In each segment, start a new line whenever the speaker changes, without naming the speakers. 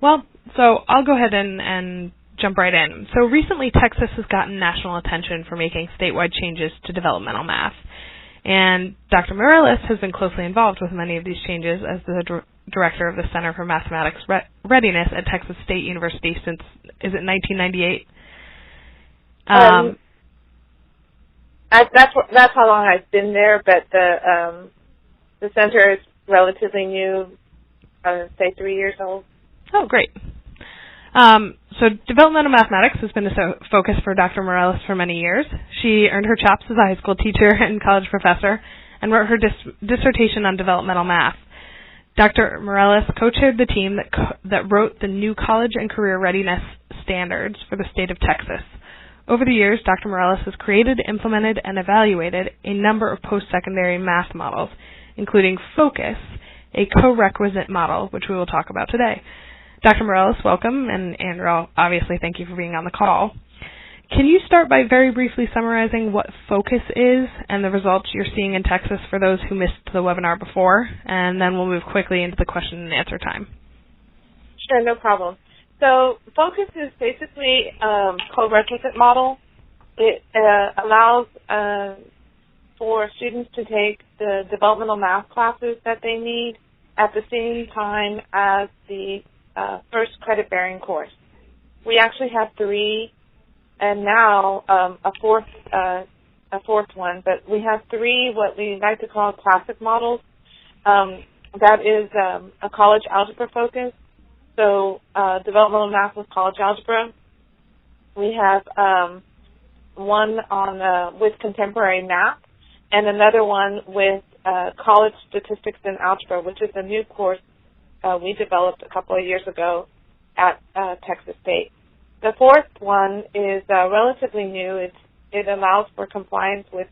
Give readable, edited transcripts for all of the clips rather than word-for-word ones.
Well, so I'll go ahead and jump right in. So recently, Texas has gotten national attention for making statewide changes to developmental math. And Dr. Mireles has been closely involved with many of these changes as the director of the Center for Mathematics Readiness at Texas State University since, is it 1998?
That's how long I've been there, but the center is relatively new, I would say 3 years old.
Oh, great. So developmental mathematics has been a focus for Dr. Mireles for many years. She earned her chops as a high school teacher and college professor and wrote her dissertation on developmental math. Dr. Mireles co-chaired the team that wrote the new college and career readiness standards for the state of Texas. Over the years, Dr. Mireles has created, implemented, and evaluated a number of post-secondary math models, including FOCUS, a co-requisite model, which we will talk about today. Dr. Mireles, welcome, and Andrew, obviously thank you for being on the call. Can you start by very briefly summarizing what FOCUS is and the results you're seeing in Texas for those who missed the webinar before, and then we'll move quickly into the question and answer time.
Sure, no problem. So FOCUS is basically a co-requisite model. It allows for students to take the developmental math classes that they need at the same time as the first credit-bearing course. We actually have 3, and now a fourth one, but we have 3 what we like to call classic models. That is a college algebra focus, so developmental math with college algebra. We have one on with contemporary math, and another one with college statistics and algebra, which is a new course we developed a couple of years ago at Texas State. The fourth one is relatively new. It allows for compliance with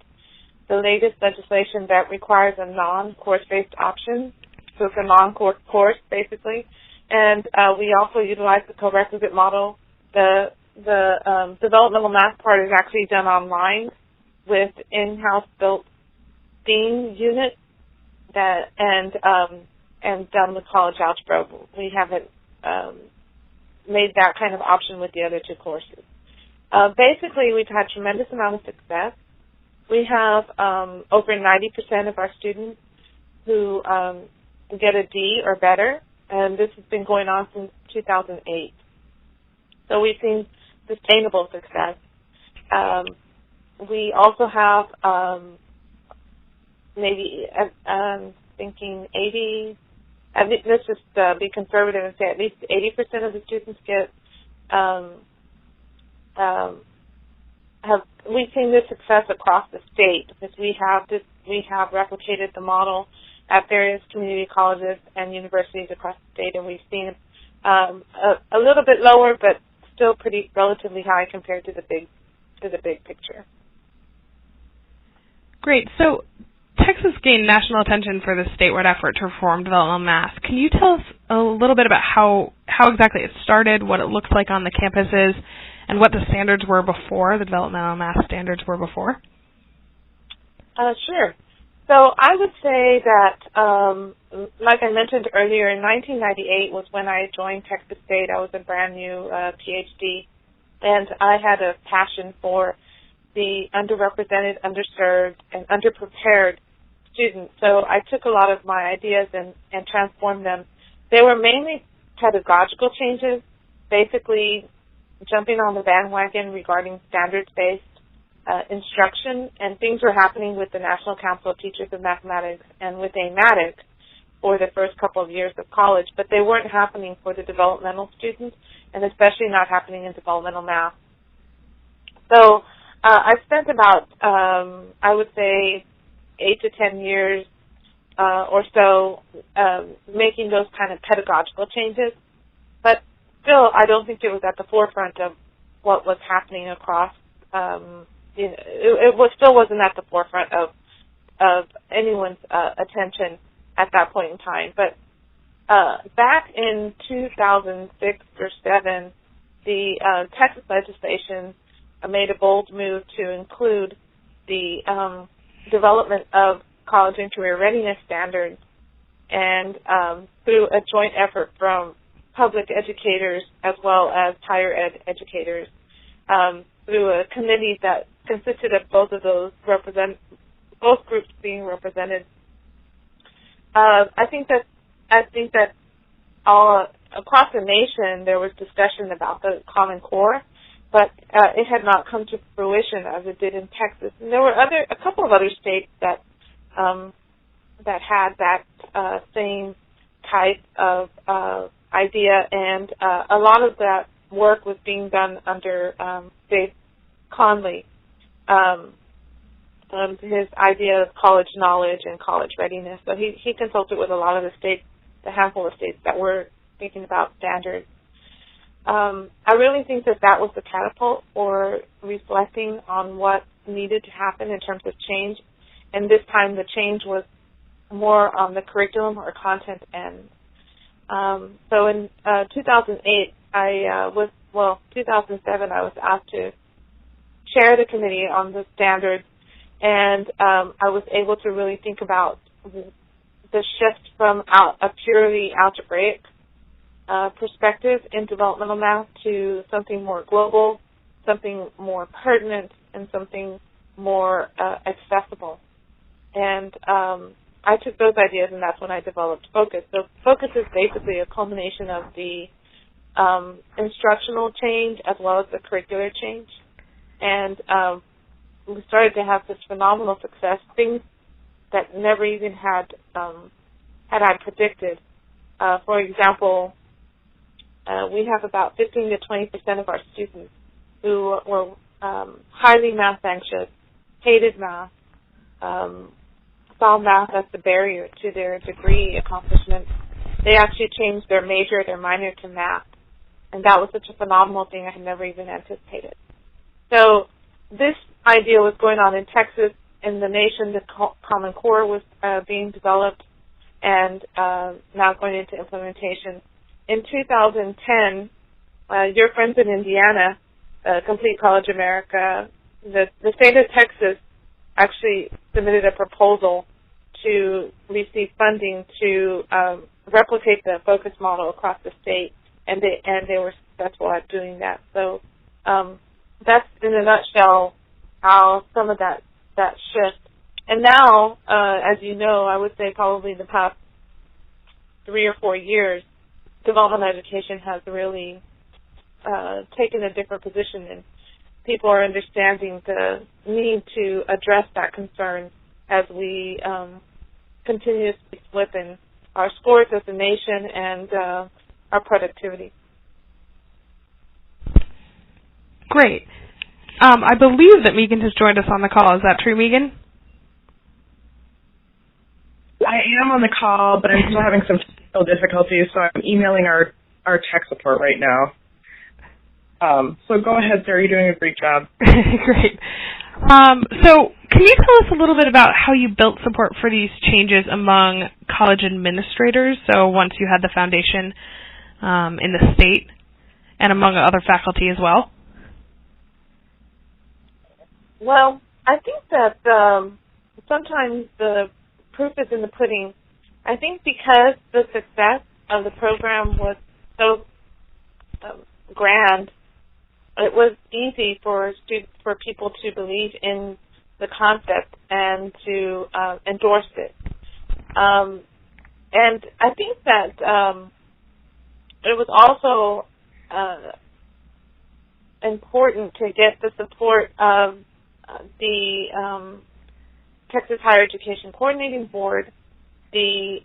the latest legislation that requires a non-course-based option. So it's a non-course, basically. And we also utilize the co-requisite model. The developmental math part is actually done online with in-house built STEAM unit and done with college algebra. We haven't made that kind of option with the other 2 courses. Basically, we've had tremendous amount of success. We have over 90% of our students who get a D or better, and this has been going on since 2008. So we've seen sustainable success. We also have maybe, thinking 80, let's just be conservative and say at least 80% of the students get, we've seen this success across the state because we have replicated the model at various community colleges and universities across the state, and we've seen a little bit lower, but still pretty relatively high compared to the big picture.
Great. So Texas gained national attention for the statewide effort to reform developmental math. Can you tell us a little bit about how exactly it started, what it looks like on the campuses, and what the standards were before, the developmental math standards were before?
Sure. So I would say that, like I mentioned earlier, in 1998 was when I joined Texas State. I was a brand new PhD, and I had a passion for the underrepresented, underserved, and underprepared students. So I took a lot of my ideas and transformed them. They were mainly pedagogical changes, basically jumping on the bandwagon regarding standards-based instruction, and things were happening with the National Council of Teachers of Mathematics and with AMATIC for the first couple of years of college, but they weren't happening for the developmental students, and especially not happening in developmental math. So I spent about, I would say, 8 to 10 years or so making those kind of pedagogical changes, but still I don't think it was at the forefront of what was happening across still wasn't at the forefront of anyone's attention at that point in time. But back in 2006 or 2007, the Texas legislation made a bold move to include the development of college and career readiness standards, and through a joint effort from public educators as well as higher ed educators through a committee that consisted of both of those both groups being represented. I think that all across the nation there was discussion about the Common Core, but it had not come to fruition as it did in Texas. And there were a couple of other states that had that same type of idea, and a lot of that work was being done under Dave Conley, his idea of college knowledge and college readiness. So he consulted with a lot of the states, the handful of states that were thinking about standards. I really think that was the catapult for reflecting on what needed to happen in terms of change, and this time the change was more on the curriculum or content end. So in 2008, 2007, I was asked to chair the committee on the standards, and I was able to really think about the shift from a purely algebraic perspective in developmental math to something more global, something more pertinent, and something more accessible. And I took those ideas, and that's when I developed Focus. So Focus is basically a culmination of the instructional change as well as the curricular change. And we started to have this phenomenal success, things that never even had I predicted. For example, we have about 15 to 20% of our students who were highly math anxious, hated math, saw math as the barrier to their degree accomplishment. They actually changed their major, their minor to math, and that was such a phenomenal thing I had never even anticipated. So this idea was going on in Texas. In the nation, the Common Core was being developed and now going into implementation. In 2010, your friends in Indiana, Complete College America, the state of Texas actually submitted a proposal to receive funding to replicate the Focus model across the state, and they were successful at doing that. So that's in a nutshell how some of that shift. And now, as you know, I would say probably the past 3 or 4 years, developmental education has really taken a different position, and people are understanding the need to address that concern as we continuously slip in our scores as a nation and our productivity.
Great. I believe that Megan has joined us on the call. Is that true, Megan?
I am on the call, but I'm still having some technical difficulties, so I'm emailing our tech support right now. So go ahead, Sarah. You're doing a great job.
Great. So can you tell us a little bit about how you built support for these changes among college administrators, so once you had the foundation in the state, and among other faculty as well?
Well, I think that sometimes the proof is in the pudding. I think because the success of the program was so grand, it was easy for people to believe in the concept and to endorse it. And I think that it was also important to get the support of the Texas Higher Education Coordinating Board, the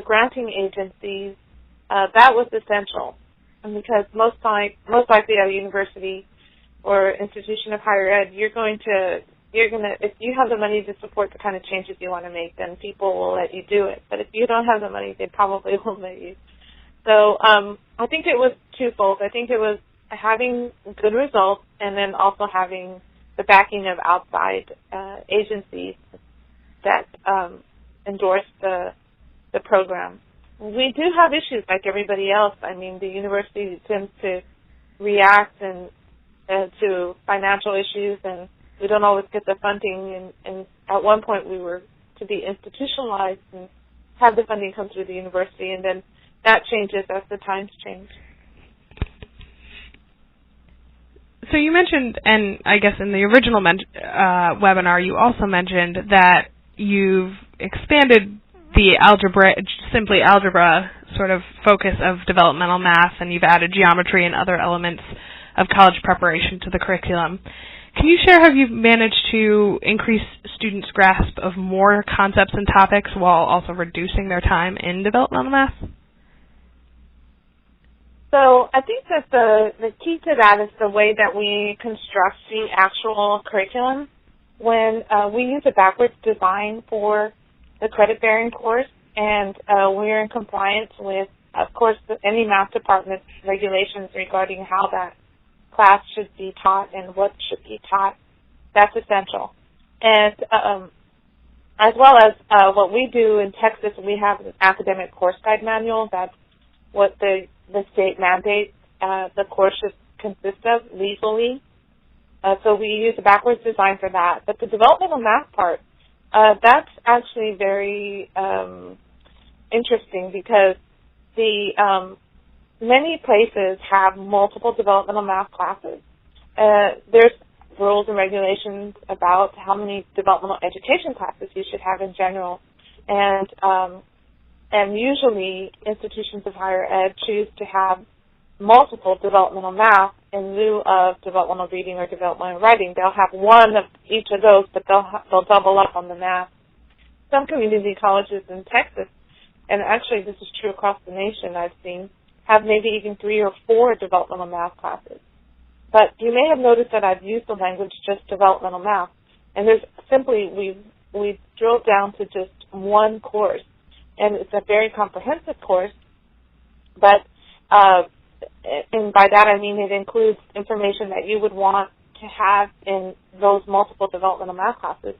granting agencies. That was essential, and because most likely at a university or institution of higher ed, you're gonna if you have the money to support the kind of changes you want to make, then people will let you do it. But if you don't have the money, they probably won't let you. So I think it was twofold. I think it was having good results and then also having the backing of outside agencies that endorse the program. We do have issues like everybody else. I mean, the university tends to react and to financial issues, and we don't always get the funding. And at one point we were to be institutionalized and have the funding come through the university, and then that changes as the times change.
So you mentioned, and I guess in the original webinar, you also mentioned that you've expanded the simply algebra sort of focus of developmental math, and you've added geometry and other elements of college preparation to the curriculum. Can you share how you've managed to increase students' grasp of more concepts and topics while also reducing their time in developmental math?
So I think that the key to that is the way that we construct the actual curriculum. When we use a backwards design for the credit-bearing course, and we're in compliance with, of course, any math department regulations regarding how that class should be taught and what should be taught. That's essential. And as well as what we do in Texas, we have an academic course guide manual. That's what the state mandates the course should consist of legally. So we use a backwards design for that. But the developmental math part, that's actually very interesting because the many places have multiple developmental math classes. There's rules and regulations about how many developmental education classes you should have in general, and usually institutions of higher ed choose to have multiple developmental math in lieu of developmental reading or developmental writing. They'll have one of each of those, but they'll double up on the math. Some community colleges in Texas, and actually this is true across the nation, I've seen, have maybe even 3 or 4 developmental math classes. But you may have noticed that I've used the language just developmental math, and there's simply we've drilled down to just one course, and it's a very comprehensive course, but and by that I mean it includes information that you would want to have in those multiple developmental math classes.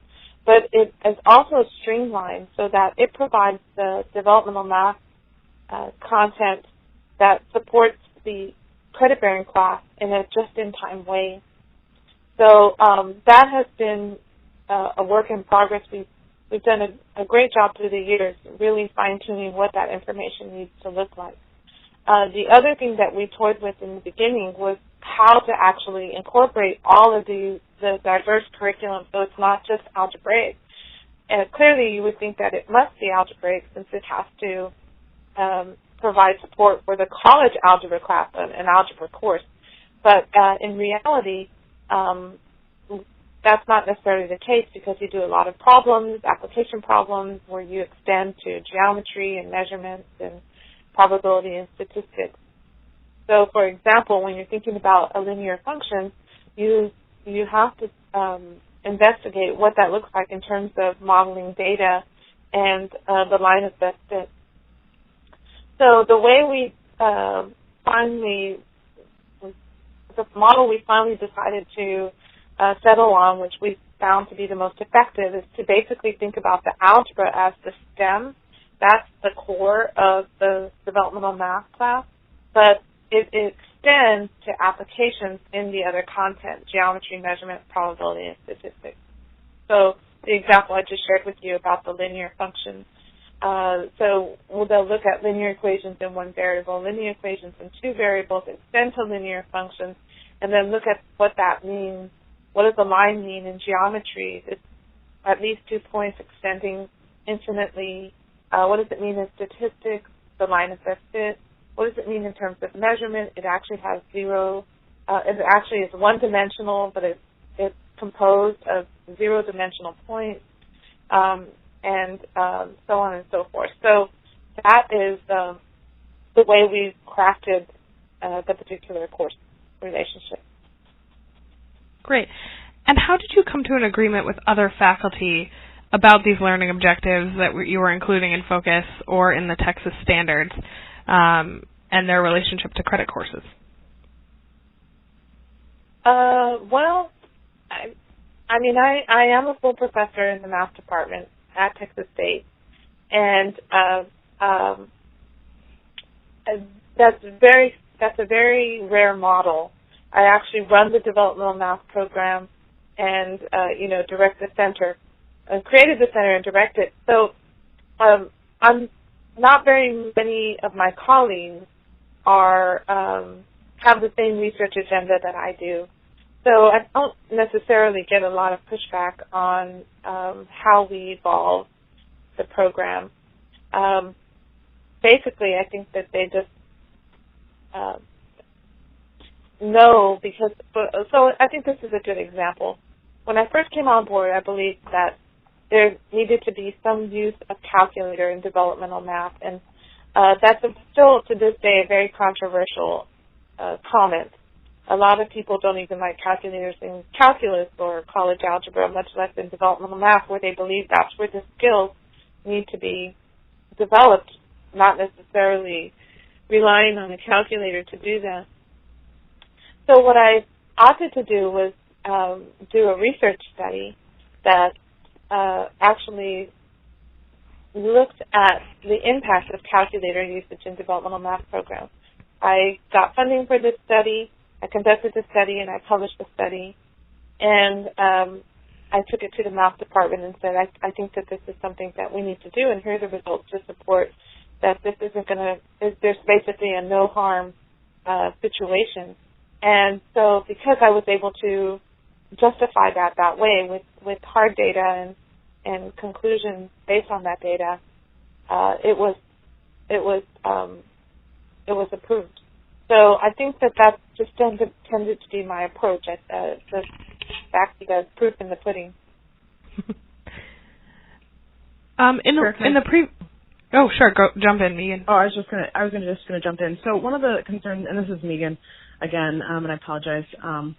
But it is also streamlined so that it provides the developmental math content that supports the credit-bearing class in a just-in-time way. So that has been a work in progress. We've done a great job through the years really fine-tuning what that information needs to look like. The other thing that we toyed with in the beginning was how to actually incorporate all of the diverse curriculum so it's not just algebraic. And clearly you would think that it must be algebraic since it has to provide support for the college algebra class, an algebra course. But in reality, that's not necessarily the case because you do a lot of problems, application problems, where you extend to geometry and measurements and probability and statistics. So, for example, when you're thinking about a linear function, you have to investigate what that looks like in terms of modeling data and the line of best fit. So the way we the model we finally decided to settle on, which we found to be the most effective, is to basically think about the algebra as the stem. That's the core of the developmental math class, but it extends to applications in the other content, geometry, measurement, probability, and statistics. So the example I just shared with you about the linear function. So they'll look at linear equations in one variable, linear equations in 2 variables, extend to linear functions, and then look at what that means. What does the line mean in geometry? It's at least 2 points extending infinitely. What does it mean in statistics? The line of best fit. What does it mean in terms of measurement? It actually has 0. It actually is one-dimensional, but it's composed of 0-dimensional points, and so on and so forth. So that is the way we've crafted the particular course relationship.
Great. And how did you come to an agreement with other faculty about these learning objectives that you were including in Focus or in the Texas standards and their relationship to credit courses?
Well, I mean, I am a full professor in the math department at Texas State, and that's a very rare model. I actually run the developmental math program and direct the center, created the center and direct it. So I'm not very many of my colleagues are have the same research agenda that I do. So I don't necessarily get a lot of pushback on how we evolve the program. Basically, I think that they just know because, so I think this is a good example. When I first came on board, I believed that there needed to be some use of calculator in developmental math, and that's still to this day a very controversial comment. A lot of people don't even like calculators in calculus or college algebra, much less in developmental math, where they believe that's where the skills need to be developed, not necessarily relying on a calculator to do that. So what I opted to do was do a research study that actually looked at the impact of calculator usage in developmental math programs. I got funding for this study, I conducted the study, and I published the study. And I took it to the math department and said, I think that this is something that we need to do, and here are the results to support that this isn't going to, there's basically a no-harm situation. And so because I was able to justify that way with hard data and conclusions based on that data, it was approved. So I think that just tended to be my approach. The fact that proof in the pudding.
Jump in, Megan.
Oh, I was just gonna jump in. So one of the concerns, and this is Megan again, and I apologize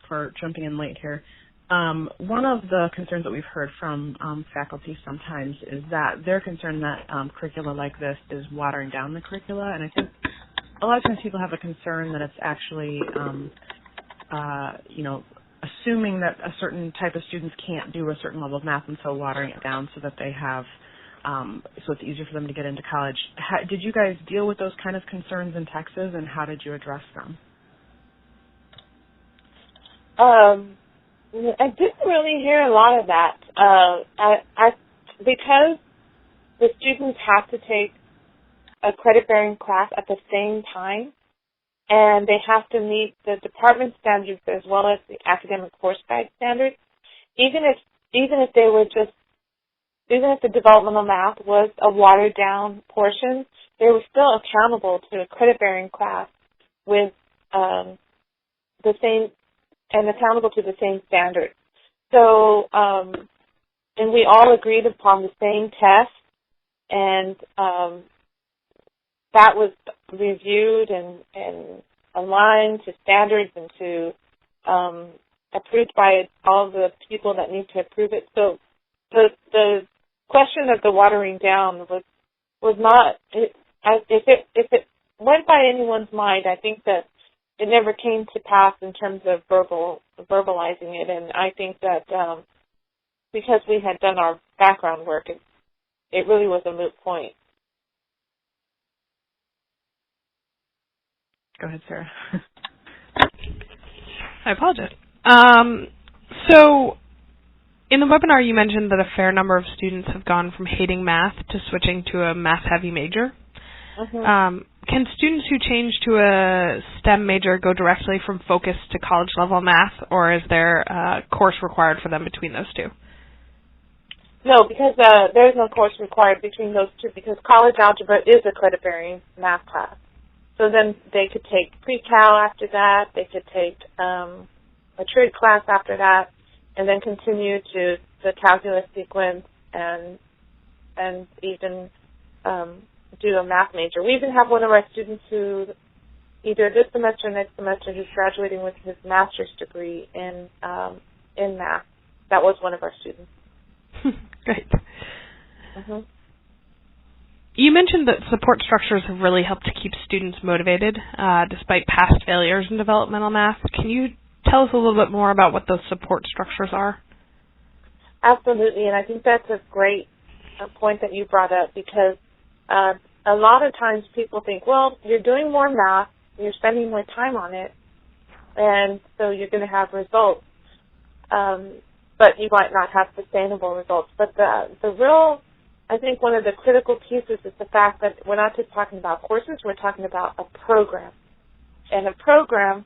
for jumping in late here. One of the concerns that we've heard from faculty sometimes is that they're concerned that curricula like this is watering down the curricula, and I think a lot of times people have a concern that it's actually, assuming that a certain type of students can't do a certain level of math, and so watering it down so that they have, so it's easier for them to get into college. Did you guys deal with those kind of concerns in Texas, and how did you address them?
I didn't really hear a lot of that. Because the students have to take a credit-bearing class at the same time, and they have to meet the department standards as well as the academic course guide standards. Even if the developmental math was a watered-down portion, they were still accountable to a credit-bearing class with the same and accountable to the same standards. So, and we all agreed upon the same test, and that was reviewed and aligned to standards and to approved by all the people that need to approve it. So the question of the watering down was not, if it went by anyone's mind, I think that it never came to pass in terms of verbalizing it, and I think that because we had done our background work, it really was a moot point.
Go ahead, Sarah.
I apologize. So in the webinar, you mentioned that a fair number of students have gone from hating math to switching to a math-heavy major. Mm-hmm. Can students who change to a STEM major go directly from focus to college-level math, or is there a course required for them between those two?
No, because there is no course required between those two, because college algebra is a credit-bearing math class. So then they could take pre-cal after that, they could take a trig class after that, and then continue to the calculus sequence and even do a math major. We even have one of our students who either this semester or next semester who's graduating with his master's degree in math. That was one of our students.
Great.
Mm-hmm.
You mentioned that support structures have really helped to keep students motivated despite past failures in developmental math. Can you tell us a little bit more about what those support structures are?
Absolutely, and I think that's a great point that you brought up, because a lot of times people think, well, you're doing more math, you're spending more time on it, and so you're going to have results, but you might not have sustainable results. But the real I think one of the critical pieces is the fact that we're not just talking about courses, we're talking about a program. And a program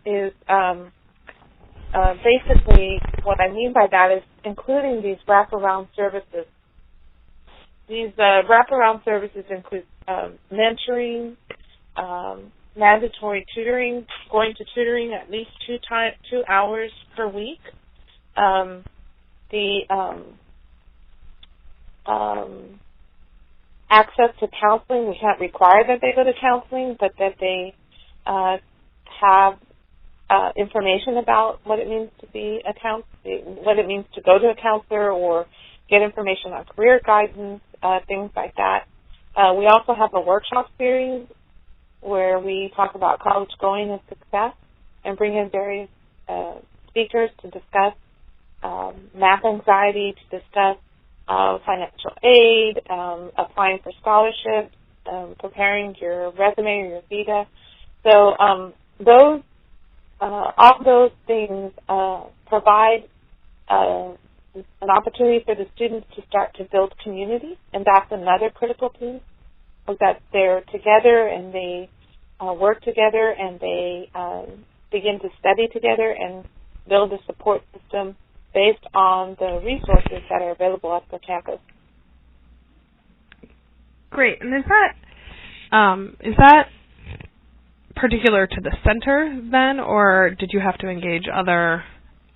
is basically, what I mean by that is including these wraparound services. These wraparound services include mentoring, mandatory tutoring, going to tutoring at least 2 hours per week, access to counseling. We can't require that they go to counseling, but that they have information about what it means to be what it means to go to a counselor, or get information on career guidance, things like that. We also have a workshop series where we talk about college going and success, and bring in various speakers to discuss math anxiety, to discuss financial aid, applying for scholarships, preparing your resume or your vita. So all those things provide an opportunity for the students to start to build community, and that's another critical piece, that they're together and they work together and they begin to study together and build a support system based on the resources that are available at the campus.
Great. And is that particular to the center then, or did you have to engage other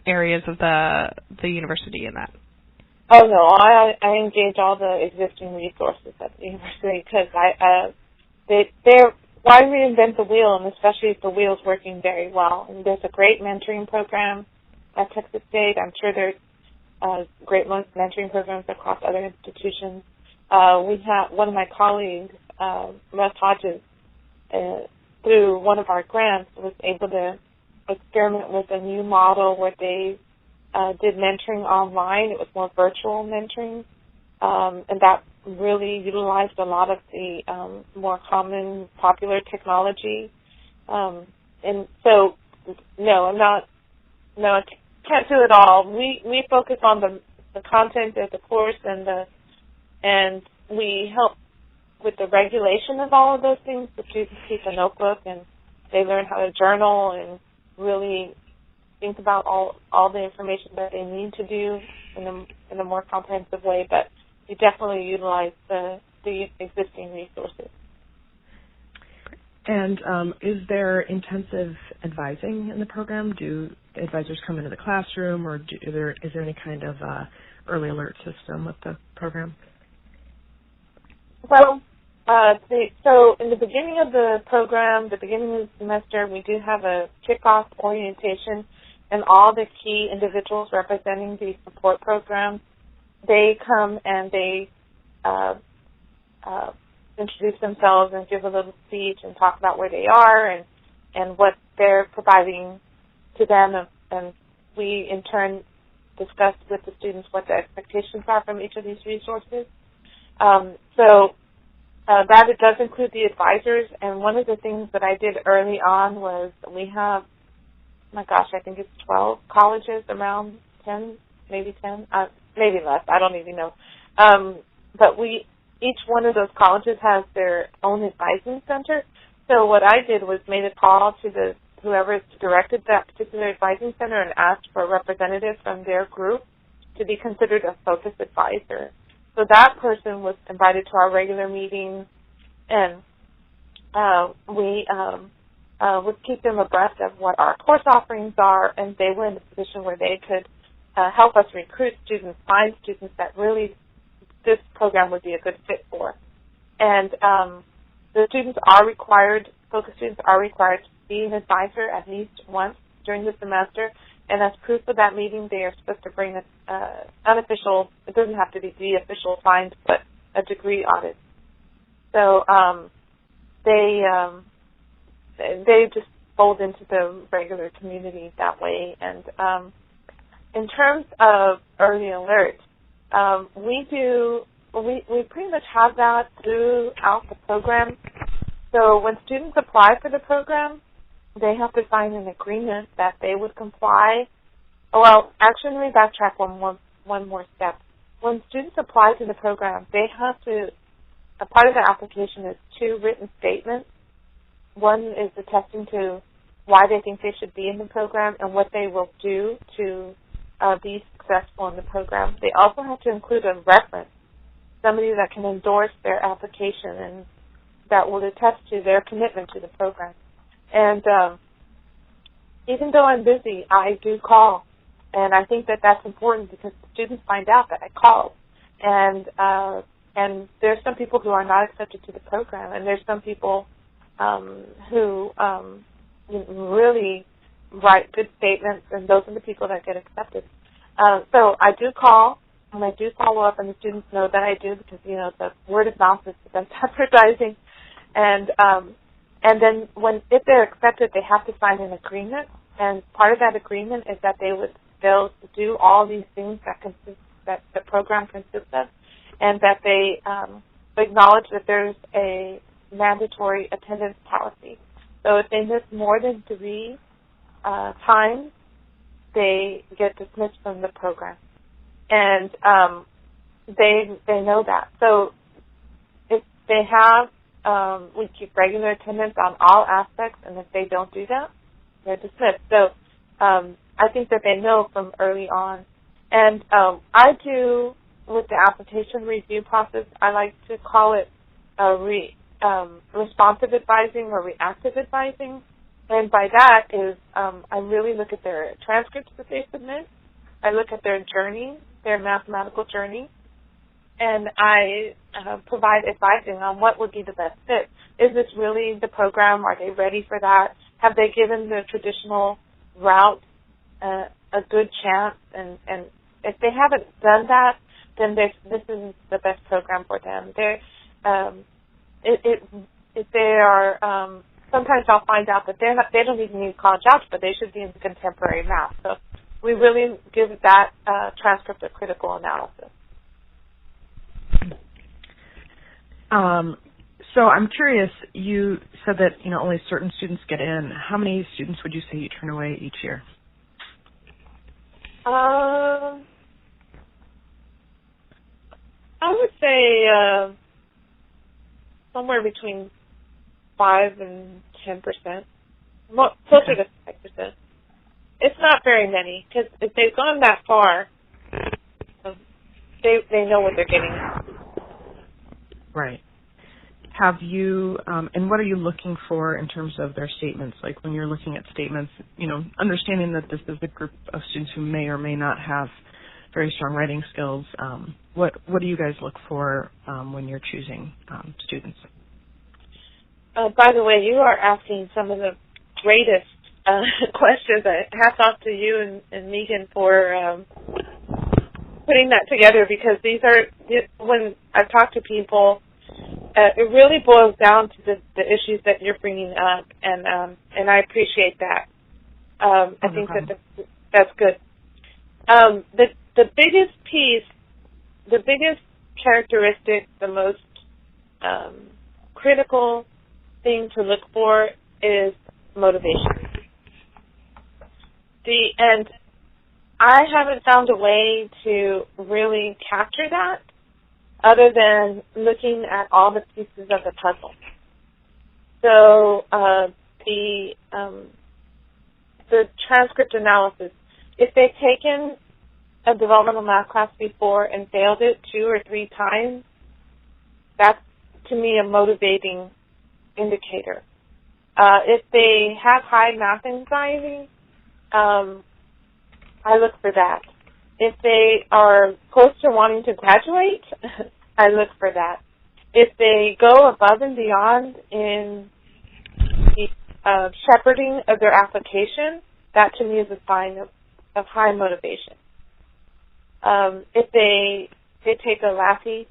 areas of the university in that?
Oh no, I engage all the existing resources at the university, because why reinvent the wheel, and especially if the wheel's working very well. And there's a great mentoring program at Texas State. I'm sure there's great mentoring programs across other institutions. We have one of my colleagues, Russ Hodges, through one of our grants, was able to experiment with a new model where they did mentoring online. It was more virtual mentoring, and that really utilized a lot of the more common, popular technology. And so, I can't do it all. We focus on the content of the course, and we help with the regulation of all of those things. The students keep a notebook, and they learn how to journal and really think about all the information that they need to do in a more comprehensive way. But we definitely utilize the existing resources.
And is there intensive advising in the program? Do advisors come into the classroom, or is there any kind of early alert system with the program?
Well, so in the beginning of the program, the beginning of the semester, we do have a kickoff orientation, and all the key individuals representing the support program, they come and they introduce themselves and give a little speech and talk about where they are and what they're providing to them, and we in turn discuss with the students what the expectations are from each of these resources. That it does include the advisors, and one of the things that I did early on was we have, I think it's 12 colleges, around 10, maybe 10, maybe less, I don't even know. But each one of those colleges has their own advising center. So what I did was made a call to whoever directed that particular advising center and asked for a representative from their group to be considered a focus advisor. So that person was invited to our regular meetings, and we would keep them abreast of what our course offerings are, and they were in a position where they could help us recruit students, find students that really this program would be a good fit for. And the students are required, focus students are required to see an advisor at least once during the semester, and as proof of that meeting, they are supposed to bring an unofficial, it doesn't have to be the official signed, but a degree audit. So they just fold into the regular community that way. And in terms of early alert, we pretty much have that throughout the program. So when students apply for the program, they have to sign an agreement that they would comply. Well, actually, let me backtrack one more step. when students apply to the program, they have to, a part of the application is 2 written statements. One is attesting to why they think they should be in the program and what they will do to be successful in the program. They also have to include a reference, somebody that can endorse their application and that will attest to their commitment to the program. And even though I'm busy, I do call. And I think that that's important because students find out that I called. And there's some people who are not accepted to the program, and there's some people who really write good statements, and those are the people that get accepted. So I do call, and I do follow up, and the students know that I do because, the word of mouth is the best advertising. And then if they're accepted, they have to sign an agreement, and part of that agreement is that they'll do all these things that the program consists of, and that they acknowledge that there's a mandatory attendance policy. So if they miss more than 3 times, they get dismissed from the program, and they know that. So if they have, we keep regular attendance on all aspects, and if they don't do that, they're dismissed. So I think that they know from early on. And I do, with the application review process, I like to call it responsive advising or reactive advising. And by that is I really look at their transcripts that they submit. I look at their journey, their mathematical journey, and I provide advising on what would be the best fit. Is this really the program? Are they ready for that? Have they given the traditional route a good chance? And if they haven't done that, then this isn't the best program for them. If they are, sometimes I'll find out that they don't even need college algebra, they should be in contemporary math. So we really give that transcript a critical analysis.
So I'm curious, you said that only certain students get in. How many students would you say you turn away each year?
I would say somewhere between 5 and 10%, closer to 5%. It's not very many because if they've gone that far, they know what they're getting.
Right. Have you, and what are you looking for in terms of their statements? Like when you're looking at statements, understanding that this is a group of students who may or may not have very strong writing skills, what do you guys look for when you're choosing students?
By the way, you are asking some of the greatest questions. Hats off to you and Megan for putting that together, because these are, when I talk to people, it really boils down to the issues that you're bringing up, and I appreciate that. I think that's good. The biggest piece, the biggest characteristic, the most critical thing to look for is motivation. And I haven't found a way to really capture that other than looking at all the pieces of the puzzle. So the transcript analysis, if they've taken a developmental math class before and failed it 2 or 3 times, that's, to me, a motivating indicator. If they have high math anxiety, I look for that. If they are close to wanting to graduate, I look for that. If they go above and beyond in the shepherding of their application, that to me is a sign of high motivation. If they take a LAFI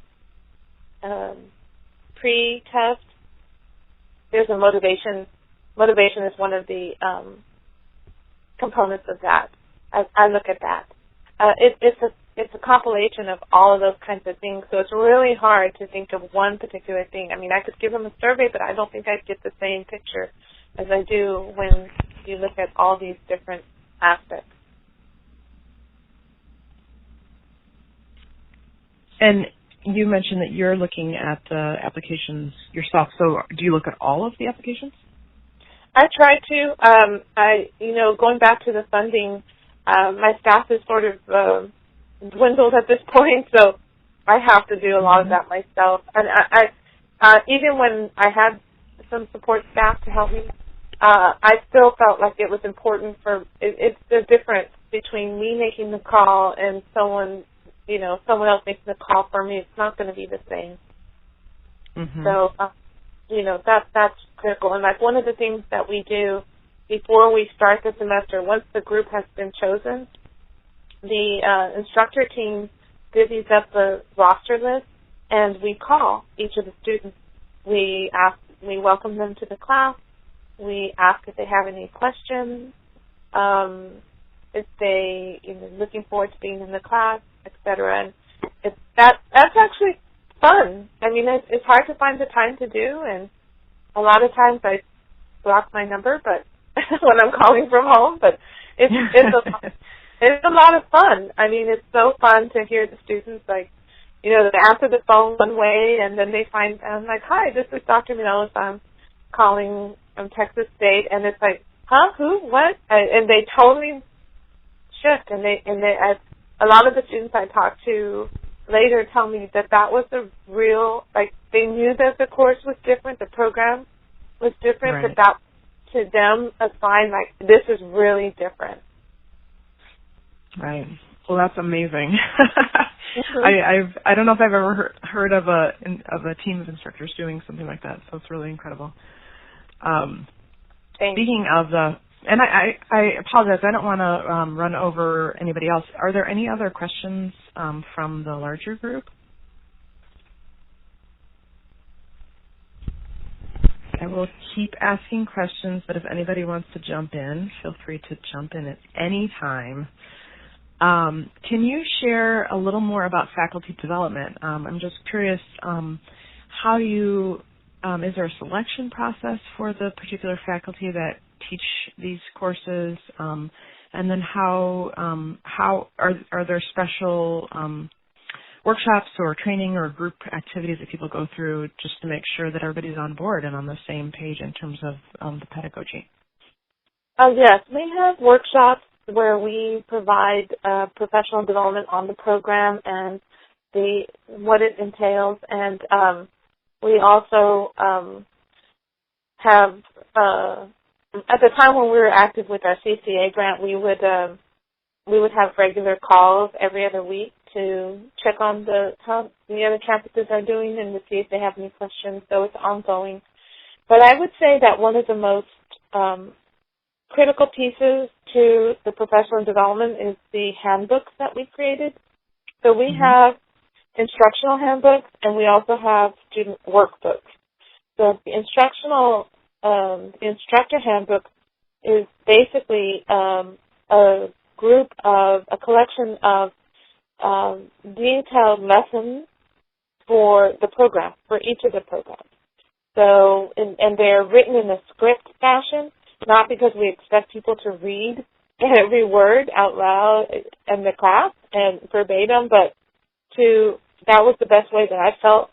pre-test, there's a motivation. Motivation is one of the components of that. I look at that. It's a compilation of all of those kinds of things, so it's really hard to think of one particular thing. I mean, I could give them a survey, but I don't think I'd get the same picture as I do when you look at all these different aspects.
And you mentioned that you're looking at the applications yourself. So do you look at all of the applications?
I try to. Going back to the funding, my staff is sort of dwindled at this point, so I have to do a lot of that myself. And I even when I had some support staff to help me, I still felt like it was important it's the difference between me making the call and someone else making the call for me. It's not going to be the same. Mm-hmm. So, that's critical. And like one of the things that we do before we start the semester, once the group has been chosen, the instructor team divvies up the roster list, and we call each of the students. We welcome them to the class. We ask if they have any questions, if they looking forward to being in the class, etc. And that's actually fun. I mean, it's hard to find the time to do, and a lot of times I block my number, but when I'm calling from home. But it's a lot of fun. I mean, it's so fun to hear the students they answer the phone one way, and then they I'm like, hi, this is Dr. Mireles. I'm calling from Texas State, and it's like, huh, who, what? And they totally shift, and a lot of the students I talk to later tell me that was a real, they knew that the course was different, the program was different, right. But that to them a sign this is really different.
Right. Well, that's amazing. I don't know if I've ever heard of a team of instructors doing something like that, so it's really incredible. Speaking of and I apologize, I don't want to run over anybody else. Are there any other questions from the larger group? I will keep asking questions, but if anybody wants to jump in, feel free to jump in at any time. Can you share a little more about faculty development? I'm just curious, how is there a selection process for the particular faculty that teach these courses? And then how are there special workshops or training or group activities that people go through just to make sure that everybody's on board and on the same page in terms of the pedagogy?
Yes, we have workshops where we provide professional development on the program and what it entails, and we also have at the time when we were active with our CCA grant, we would have regular calls every other week to check on how the other campuses are doing and to see if they have any questions. So it's ongoing. But I would say that one of the most critical pieces to the professional development is the handbooks that we created. So we have instructional handbooks, and we also have student workbooks. So the instructor handbook is basically a collection of detailed lessons for the program, for each of the programs. So, and they're written in a script fashion, not because we expect people to read every word out loud in the class and verbatim, but that was the best way that I felt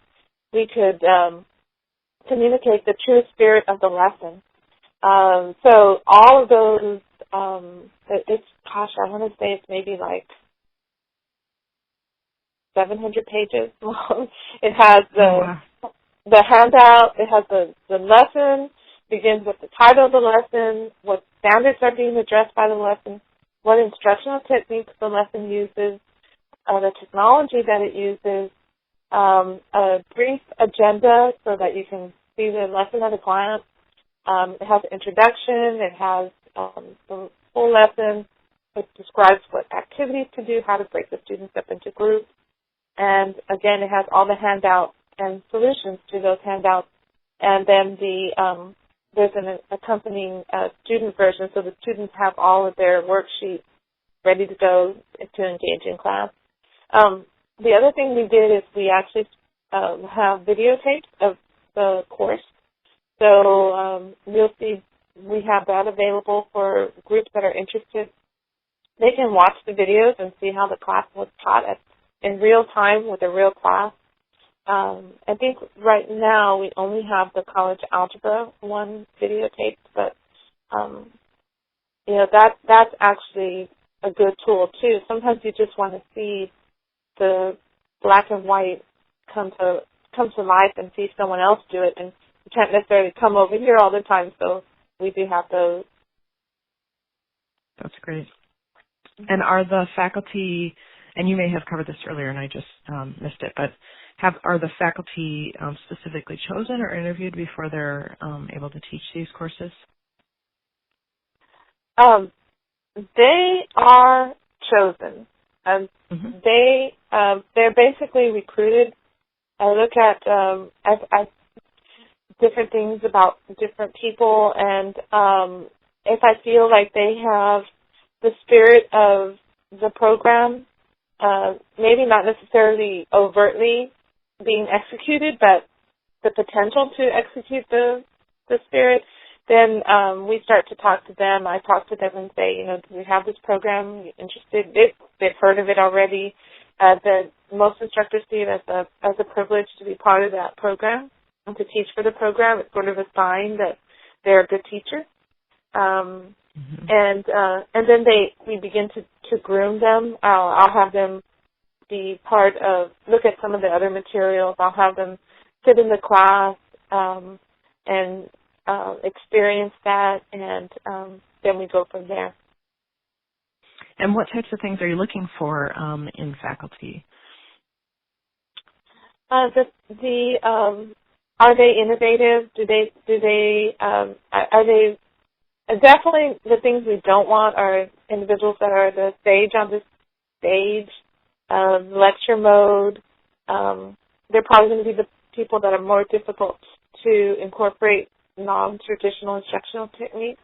we could communicate the true spirit of the lesson. So all of those, I want to say it's maybe 700 pages long. It has the handout, it has the lesson, begins with the title of the lesson, what standards are being addressed by the lesson, what instructional techniques the lesson uses, the technology that it uses, a brief agenda so that you can see the lesson at a glance. It has an introduction. It has the full lesson. It describes what activities to do, how to break the students up into groups. And, again, it has all the handouts and solutions to those handouts. And then there's an accompanying student version, so the students have all of their worksheets ready to go to engage in class. The other thing we did is we actually have videotapes of the course. So you'll see we have that available for groups that are interested. They can watch the videos and see how the class was taught in real time with a real class. I think right now we only have the college algebra one videotaped, but that's actually a good tool too. Sometimes you just want to see the black and white come to life and see someone else do it, and you can't necessarily come over here all the time, so we do have those.
That's great. And are the faculty, and you may have covered this earlier and I just missed it, but are the faculty specifically chosen or interviewed before they're able to teach these courses?
They are chosen. They're basically recruited. I look at different things about different people, and if I feel like they have the spirit of the program, maybe not necessarily overtly being executed, but the potential to execute the spirit, then we start to talk to them. I talk to them and say, do we have this program? Are you interested? They've heard of it already. Most instructors see it as a privilege to be part of that program and to teach for the program. It's sort of a sign that they're a good teacher. And then we begin to groom them. I'll have them be look at some of the other materials. I'll have them sit in the class and experience that, and then we go from there.
And what types of things are you looking for in faculty?
Are they innovative? Are they definitely the things we don't want are individuals that are the sage on the stage, lecture mode. They're probably going to be the people that are more difficult to incorporate non-traditional instructional techniques.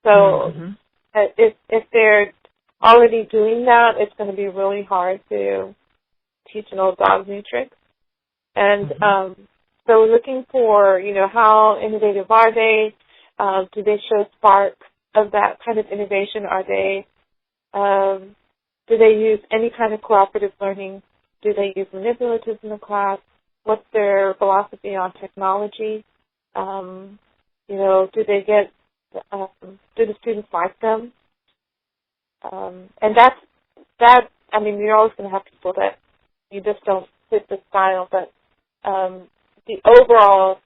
So if they're already doing that, it's going to be really hard to teach an old dog new tricks. And so we're looking for, how innovative are they? Do they show spark of that kind of innovation? Do they use any kind of cooperative learning? Do they use manipulatives in the class? What's their philosophy on technology? Do they do the students like them? And you're always going to have people that you just don't fit the style, but the overall,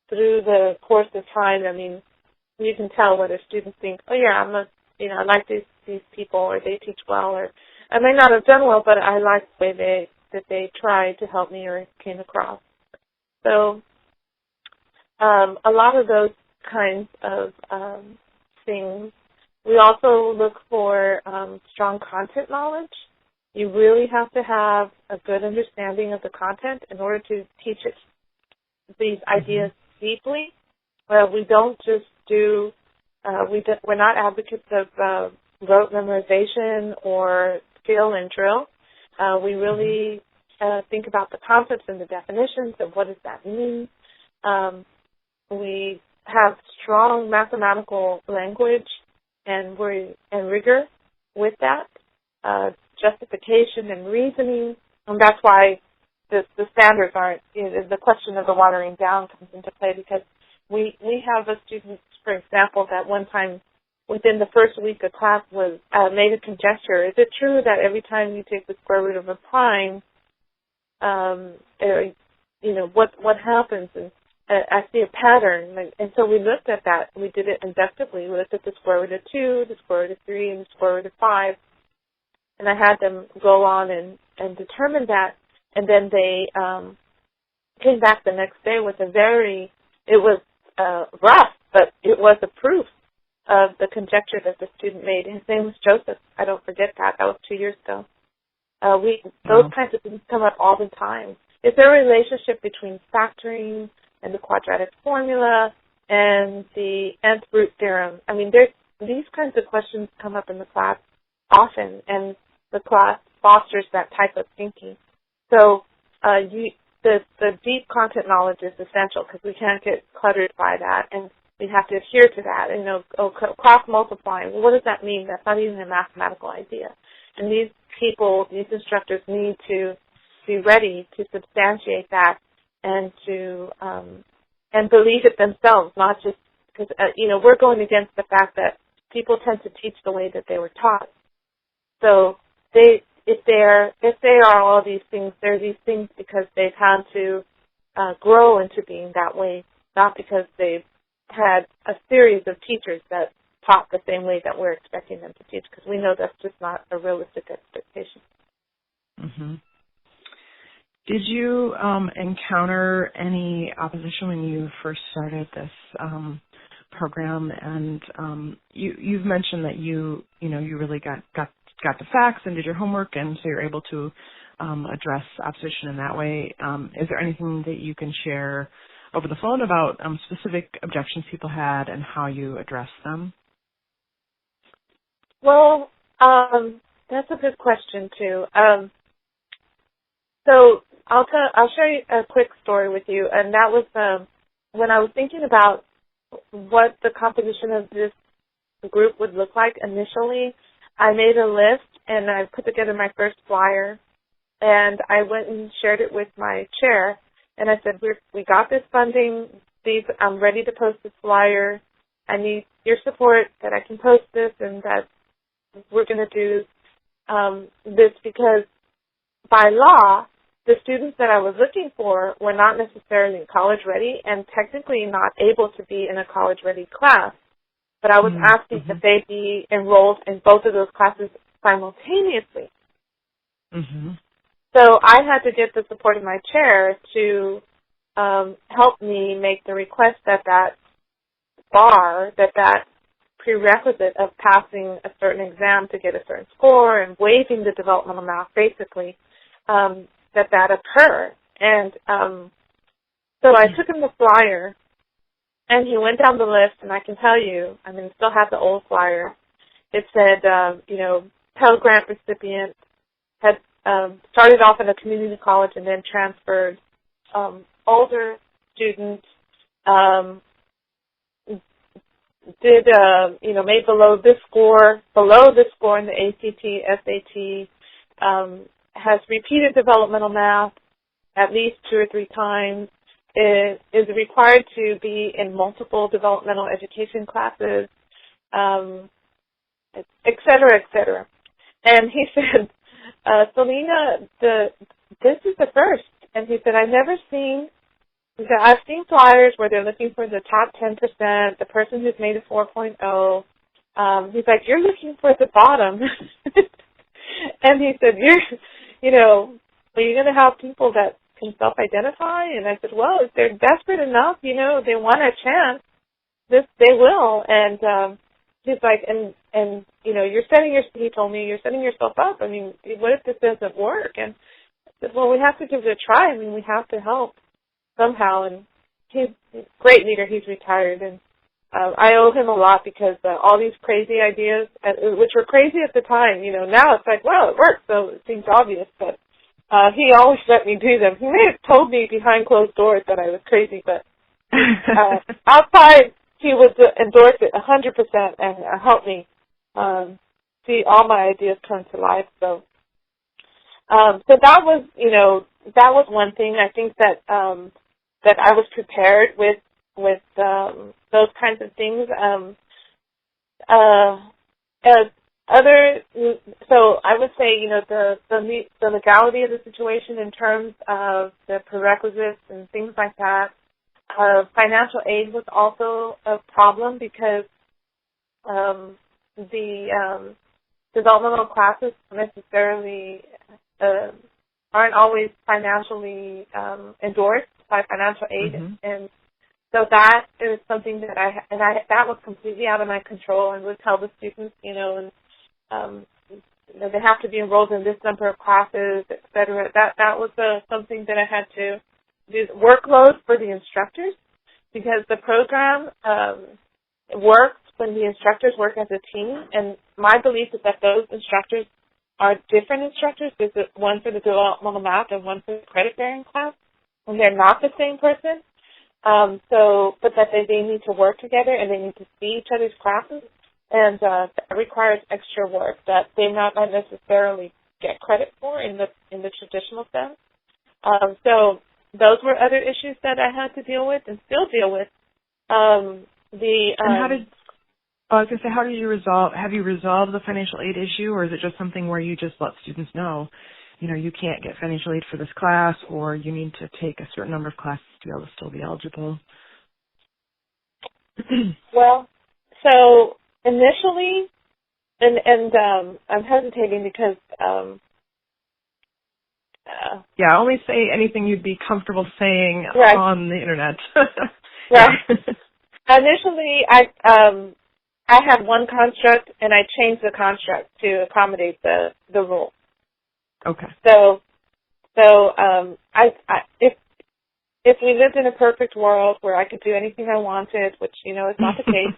through the course of time, you can tell whether students think, oh yeah, I like these people, or they teach well, or I may not have done well, but I like the way that they tried to help me or came across. So a lot of those kinds of things. We also look for strong content knowledge. You really have to have a good understanding of the content in order to teach these ideas deeply. We don't just do, we're not advocates of rote memorization or skill and drill. We really think about the concepts and the definitions of what does that mean. We have strong mathematical language and rigor with that, justification and reasoning, and that's why the standards aren't, the question of the watering down comes into play, because we have a student, for example, that one time within the first week of class was made a conjecture. Is it true that every time you take the square root of a prime, what happens? And I see a pattern, and so we looked at that. We did it inductively. We looked at the square root of 2, the square root of 3, and the square root of 5, and I had them go on and determine that, and then they came back the next day with it was rough, but it was a proof of the conjecture that the student made. His name was Joseph. I don't forget that. That was 2 years ago. Those kinds of things come up all the time. Is there a relationship between factoring and the quadratic formula and the nth root theorem? These kinds of questions come up in the class often, and the class fosters that type of thinking. So the deep content knowledge is essential, because we can't get cluttered by that, and we have to adhere to that. Cross multiplying, what does that mean? That's not even a mathematical idea. And these people, these instructors need to be ready to substantiate that and to and believe it themselves, not just because we're going against the fact that people tend to teach the way that they were taught. So if they are all these things, they're these things because they've had to grow into being that way, not because they've had a series of teachers that taught the same way that we're expecting them to teach, because we know that's just not a realistic expectation.
Mm-hmm. Did you encounter any opposition when you first started this program? And you've mentioned that you really got the facts and did your homework, and so you're able to address opposition in that way. Is there anything that you can share over the phone about specific objections people had and how you addressed them?
Well, that's a good question too. So I'll share you a quick story with you, and that was when I was thinking about what the composition of this group would look like initially. I made a list and I put together my first flyer, and I went and shared it with my chair, and I said, we got this funding. I'm ready to post this flyer. I need your support that I can post this, and that we're going to do this because by law, the students that I was looking for were not necessarily college ready and technically not able to be in a college ready class. But I was asking that they be enrolled in both of those classes simultaneously.
Mm-hmm.
So I had to get the support of my chair to help me make the request that bar, that prerequisite of passing a certain exam to get a certain score and waiving the developmental math, basically, that occur. And so I took him the flyer, and he went down the list, and I can tell you, I still have the old flyer. It said, Pell Grant recipient, had started off in a community college and then transferred, older student, made below this score in the ACT, SAT, has repeated developmental math at least 2 or 3 times, is required to be in multiple developmental education classes, et cetera, et cetera. And he said, Selina, this is the first. And he said, I've seen flyers where they're looking for the top 10%, the person who's made a 4.0. He's like, you're looking for the bottom. And he said, are you going to have people that can self-identify? And I said, well, if they're desperate enough, they want a chance, they will. And he's like, and he told me, you're setting yourself up. What if this doesn't work? And I said, well, we have to give it a try. We have to help somehow. And he's a great leader. He's retired. And I owe him a lot because all these crazy ideas, which were crazy at the time, now it's like, well, it works, so it seems obvious. But he always let me do them. He may have told me behind closed doors that I was crazy, but outside he would endorse it 100% and help me see all my ideas come to life. So that was one thing. I think that I was prepared with those kinds of things. So I would say, the legality of the situation in terms of the prerequisites and things like that. Financial aid was also a problem because the developmental classes necessarily aren't always financially endorsed by financial aid, and so that is something that that was completely out of my control, and would tell the students, they have to be enrolled in this number of classes, et cetera. That was something that I had to do. Workload for the instructors, because the program works when the instructors work as a team, and my belief is that those instructors are different instructors. There's one for the developmental math and one for the credit-bearing class, and they're not the same person. But that they need to work together and they need to see each other's classes, and that requires extra work that they might not necessarily get credit for in the traditional sense. So those were other issues that I had to deal with and still deal with.
And I was going to say, how did you have you resolved the financial aid issue, or is it just something where you just let students know, you can't get financial aid for this class, or you need to take a certain number of classes to be able to still be eligible?
Well, so initially, and I'm hesitating because
yeah, only say anything you'd be comfortable saying
right.
on the internet.
Right. Initially, I had one construct, and I changed the construct to accommodate the rule.
Okay.
So if we lived in a perfect world where I could do anything I wanted, which is not the case,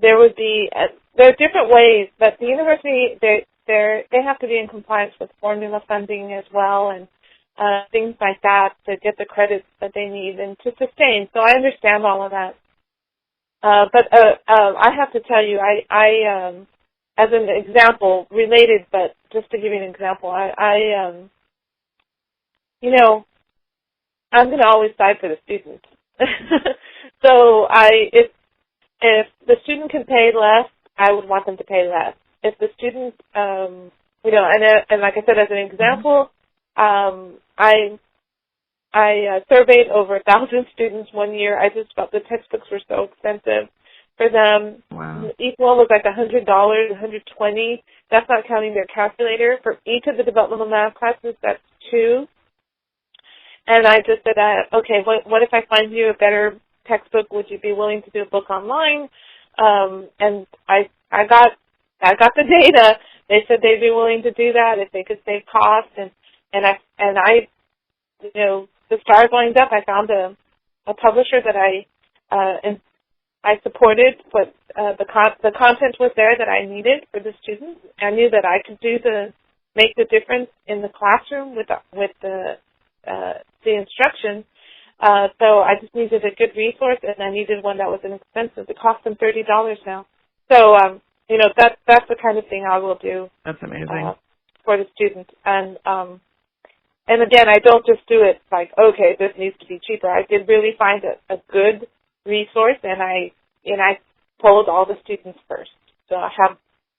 there would be there are different ways, but the university they have to be in compliance with formula funding as well, and things like that to get the credits that they need and to sustain. So I understand all of that. But I have to tell you, I as an example, related, but just to give you an example, I'm going to always side for the student. So if the student can pay less, I would want them to pay less. If the student, and like I said, as an example, I surveyed over 1,000 students one year. I just felt the textbooks were so expensive for them.
Wow.
Each one was like $100, $120. That's not counting their calculator. For each of the developmental math classes, that's $2. And I just said, okay, what if I find you a better textbook? Would you be willing to do a book online? And I got the data. They said they'd be willing to do that if they could save costs. And I the stars lined up. I found a publisher that I supported, but the content was there that I needed for the students. I knew that I could make the difference in the classroom with the instruction. So I just needed a good resource, and I needed one that was inexpensive. It cost them $30 now. So that's the kind of thing I will do.
That's amazing
for the student. And again, I don't just do it like, okay, this needs to be cheaper. I did really find a good resource, and I polled all the students first. So I have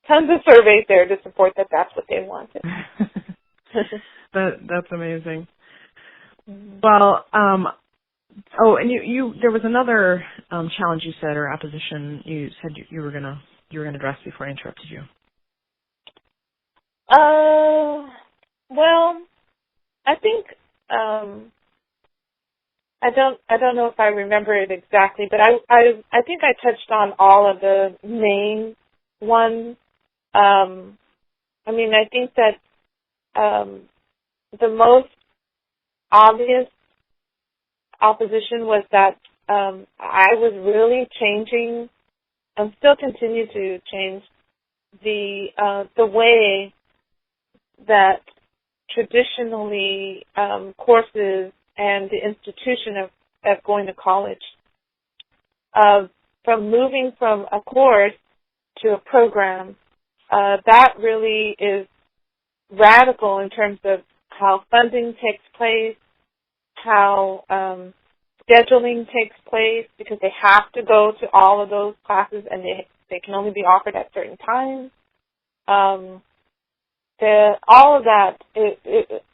tons of surveys there to support that that's what they wanted.
That's amazing. Well, and you there was another challenge you said, or opposition you said you were gonna address before I interrupted you.
Well, I think I don't know if I remember it exactly, but I think I touched on all of the main ones. I think that the most obvious opposition was that I was really changing, and still continue to change the way that traditionally courses and the institution of going to college, from moving from a course to a program, that really is radical in terms of how funding takes place, how scheduling takes place, because they have to go to all of those classes and they can only be offered at certain times. All of that,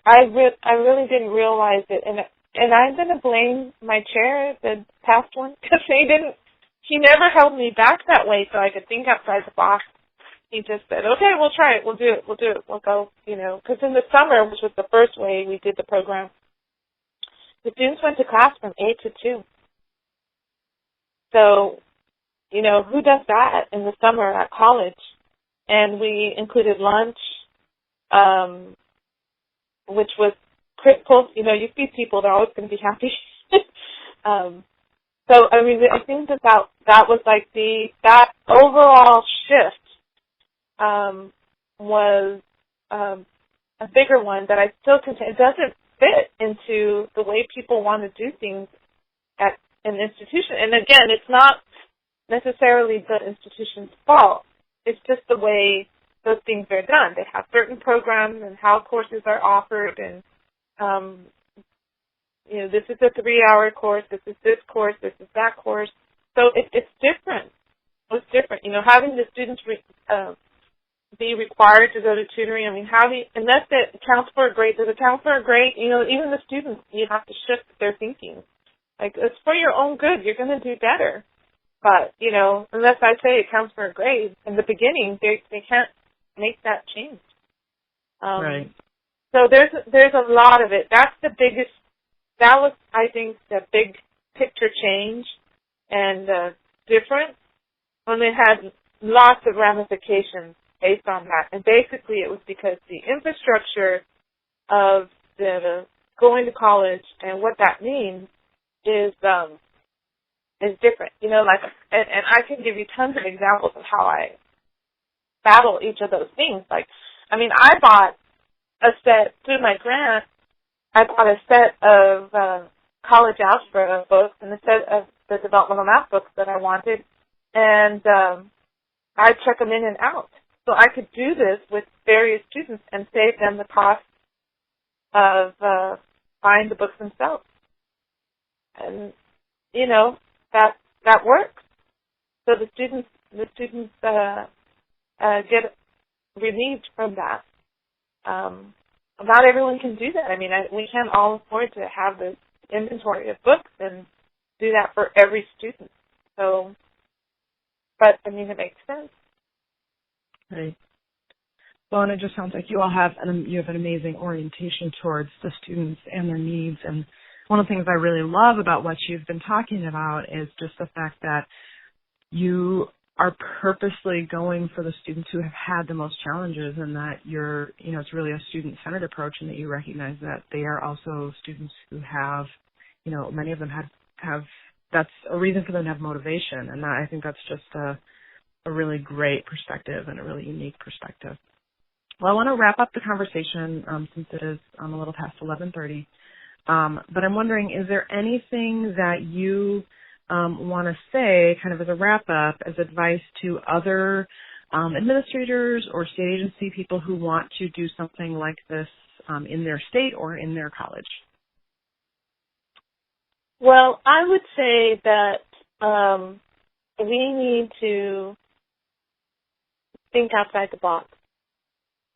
I really didn't realize it, and I'm going to blame my chair, the past one, because he never held me back that way so I could think outside the box. He just said, okay, we'll try it, we'll do it, we'll go, because in the summer, which was the first way we did the program, the students went to class from 8 to 2. So, who does that in the summer at college? And we included lunch, which was critical. You feed people, they're always going to be happy. So, I think that was like that overall shift was a bigger one that I still continue. It doesn't fit into the way people want to do things at an institution. And again, it's not necessarily the institution's fault. It's just the way those things are done. They have certain programs and how courses are offered, and this is a 3-hour course, this is this course, this is that course. So it's different. It's different. Having the students be required to go to tutoring. I mean, unless it counts for a grade, does it count for a grade? Even the students, you have to shift their thinking. Like, it's for your own good. You're going to do better. But, unless I say it counts for a grade, in the beginning, they can't make that change.
Right.
So there's a lot of it. That was, I think, the big picture change and difference, when they had lots of ramifications based on that. And basically it was because the infrastructure of the going to college and what that means is different. And I can give you tons of examples of how I battle each of those things. I bought a set through my grant. I bought a set of college algebra books and a set of the developmental math books that I wanted, and I check them in and out. So I could do this with various students and save them the cost of buying the books themselves. And, that works. So the students get relieved from that. Not everyone can do that. I mean, we can't all afford to have this inventory of books and do that for every student. So, but, it makes sense.
Right. Well, and it just sounds like you have an amazing orientation towards the students and their needs. And one of the things I really love about what you've been talking about is just the fact that you are purposely going for the students who have had the most challenges, and that it's really a student-centered approach, and that you recognize that they are also students who have, many of them have that's a reason for them to have motivation. And I think that's just a really great perspective and a really unique perspective. Well, I want to wrap up the conversation since it is a little past 11:30. But I'm wondering, is there anything that you want to say kind of as a wrap-up, as advice to other administrators or state agency people who want to do something like this in their state or in their college?
Well, I would say that we need to think outside the box.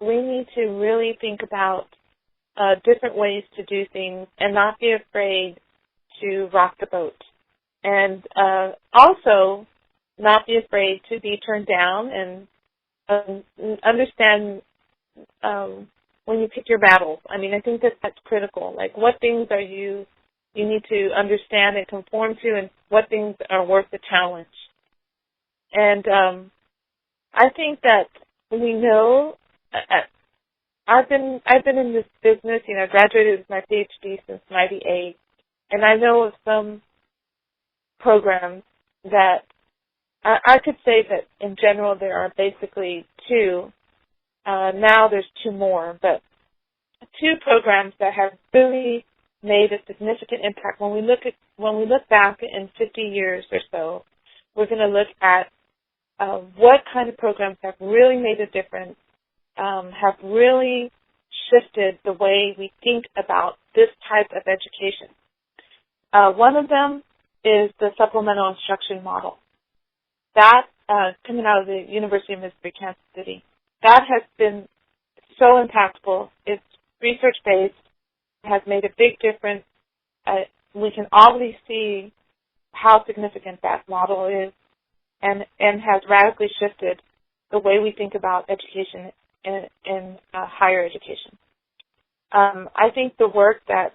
We need to really think about different ways to do things and not be afraid to rock the boat. And also not be afraid to be turned down, and understand when you pick your battles. I think that's critical. Like, what things are you need to understand and conform to, and what things are worth the challenge. And I think that we know. I've been in this business. I graduated with my PhD since '98, and I know of some programs that I could say that in general there are basically two. Now there's two more, but two programs that have really made a significant impact. When we look back in 50 years or so, we're going to look at what kind of programs have really made a difference, have really shifted the way we think about this type of education. One of them is the supplemental instruction model. That, coming out of the University of Missouri, Kansas City, that has been so impactful. It's research-based, has made a big difference. We can already see how significant that model is, and has radically shifted the way we think about education in higher education. I think the work that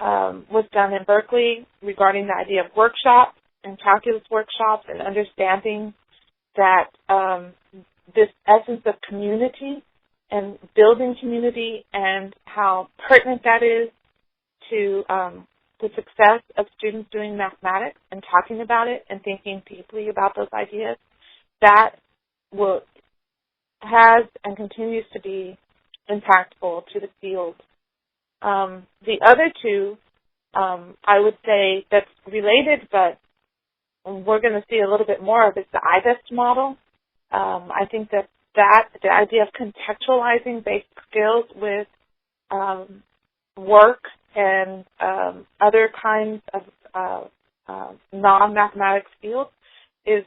was done in Berkeley regarding the idea of workshops and calculus workshops, and understanding that this essence of community and building community, and how pertinent that is to the success of students doing mathematics and talking about it and thinking deeply about those ideas, that has and continues to be impactful to the field. The other two, I would say that's related, but we're going to see a little bit more of, is the IVEST model. I think that the idea of contextualizing basic skills with work and other kinds of non-mathematics fields is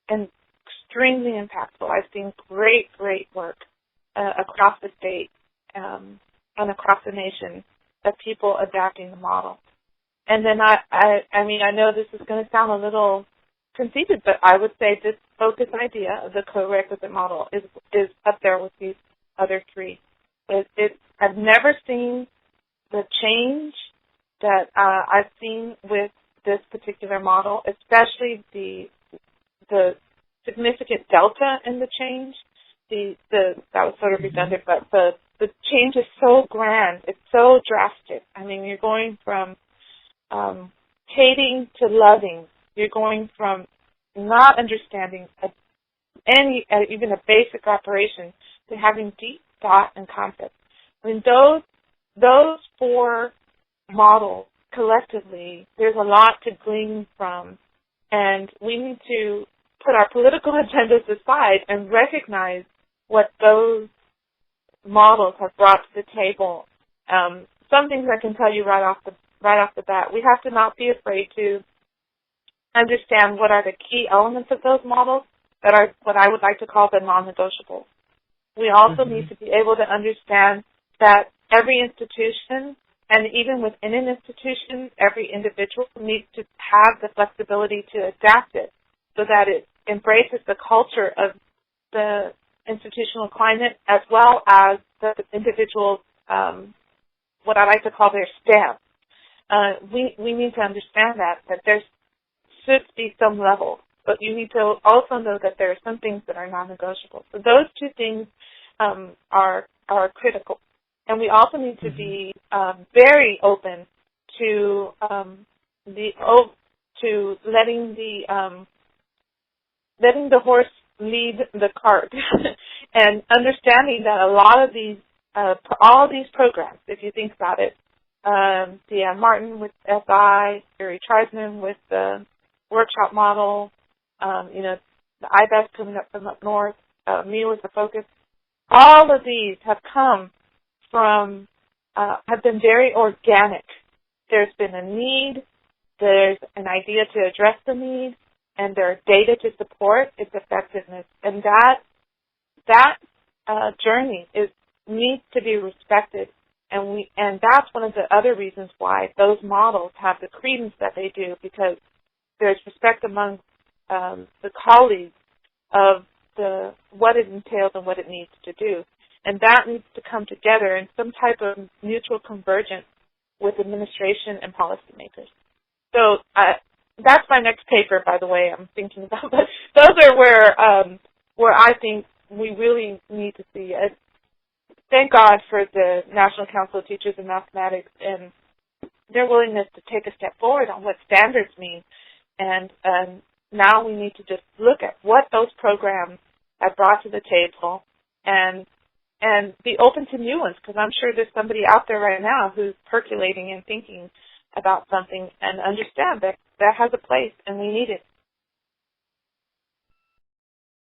extremely impactful. I've seen great work across the state and across the nation of people adapting the model. And then I mean, I know this is going to sound a little conceited, but I would say this focus idea of the co-requisite model is up there with these other three. I've never seen the change that I've seen with this particular model, especially the significant delta in the change. That was sort of redundant, but the change is so grand. It's so drastic. I mean, you're going from hating to loving. You're going from not understanding even a basic operation to having deep thought and concept. I mean, those four models collectively, there's a lot to glean from, and we need to put our political agendas aside and recognize what those models have brought to the table. Some things I can tell you right off the bat. We have to not be afraid to understand what are the key elements of those models that are what I would like to call the non-negotiables. We also need to be able to understand that every institution, and even within an institution, every individual needs to have the flexibility to adapt it so that it embraces the culture of the institutional climate as well as the individual's, what I like to call their stamp. We need to understand that there should be some level, but you need to also know that there are some things that are non-negotiable. So those two things are critical. And we also need to be very open to letting the horse lead the cart, and understanding that a lot of these, all these programs, if you think about it, Deanne Martin with SI, Gary Treisman with the workshop model, the IBES coming up from up north, me with the focus, all of these have come from, have been very organic. There's been a need, there's an idea to address the need, and there are data to support its effectiveness. And that journey needs to be respected. And that's one of the other reasons why those models have the credence that they do, because there's respect among the colleagues of what it entails and what it needs to do. And that needs to come together in some type of mutual convergence with administration and policymakers. So that's my next paper, by the way, I'm thinking about. But those are where I think we really need to see it. Thank God for the National Council of Teachers in Mathematics and their willingness to take a step forward on what standards mean. And now we need to just look at what those programs have brought to the table and be open to new ones, because I'm sure there's somebody out there right now who's percolating and thinking about something and understand that that has a place and we need it.